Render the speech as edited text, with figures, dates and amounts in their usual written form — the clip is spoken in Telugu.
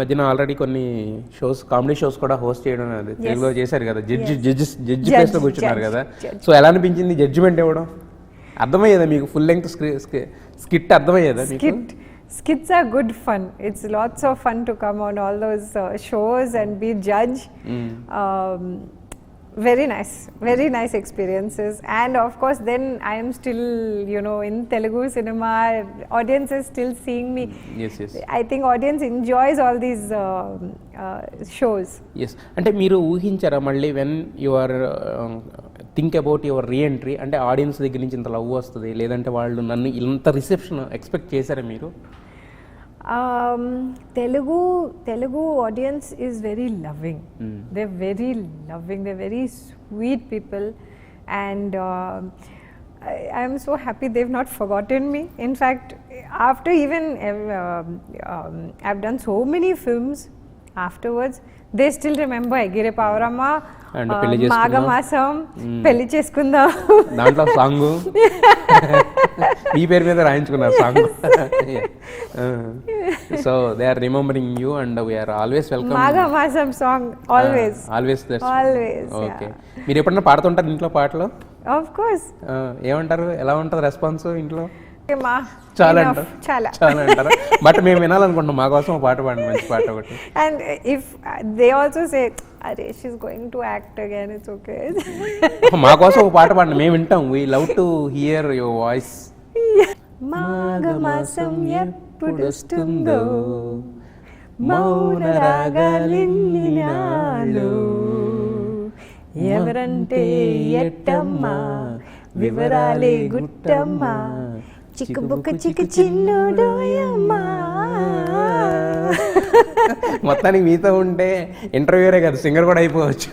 మధ్యన ఆల్రెడీ కొన్ని షోస్, కామెడీ షోస్ కూడా హోస్ట్ చేయడం తెలుగులో చేశారు కదా, జడ్జి ప్లేస్లో కూర్చున్నారు కదా. సో ఎలా అనిపించింది జడ్జిమెంట్ ఇవ్వడం? అర్థమయ్యేదా మీకు? ఫుల్ లెంగ్త్ స్కిట్ అర్థమయ్యేదా మీకు? Skits are good fun. It's lots of fun to come on all those shows and be judge. Very nice experiences. And of course then I am still, in Telugu cinema, audience is still seeing me. Yes. I think audience enjoys all these shows. Yes. అంటే మీరు ఊహించారా మళ్ళీ when you are think about your reentry, అంటే ఆడియన్స్ దగ్గర నుంచి ఇంత లవ్ వస్తుంది, లేదంటే వాళ్ళు నన్ను ఇంత రిసెప్షన్ ఎక్స్పెక్ట్ చేశారా మీరు? Telugu audience is very loving. They're very loving. They're very sweet people, and I am so happy they've not forgotten me. In fact, after even I've done so many films afterwards, they still remember Egire Pavaramma and Magamasam, Pelli Cheskundam. దాంట్లో సాంగ్ మీ పేరు మీద రాయించుకున్నారు song. So they are remembering you and we are always welcome. Magamasam song always. Okay. మీరు ఎప్పుడన్నా పాడుతుంటారు ఇంట్లో పాటలు? Of course. ఏమంటారు, ఎలా ఉంటుంది రెస్పాన్స్ ఇంట్లో? చాలా అంటారా? బట్ మేము వినాలనుకుంటున్నాం, మా కోసం ఒక పాట పాడండి, మంచి పాట ఒకటి. And if they also say, "Are she's going to act again," it's okay. మా కోసం ఒక పాట పాడండి, మేము వింటాం. We love to hear your voice. మాఘమాసం ఎప్పుడొస్తుందో మౌన రాగాలిన్ని నాలో, ఎవరంటే ఎట్టమ్మా వివరాలే గుట్టమ్మా, చిక్కుబుక్క చిక్కు చిన్నుడోయమ్మా. మొత్తానికి మీతో ఉంటే ఇంటర్వ్యూరే కదా, సింగర్ కూడా అయిపోవచ్చు.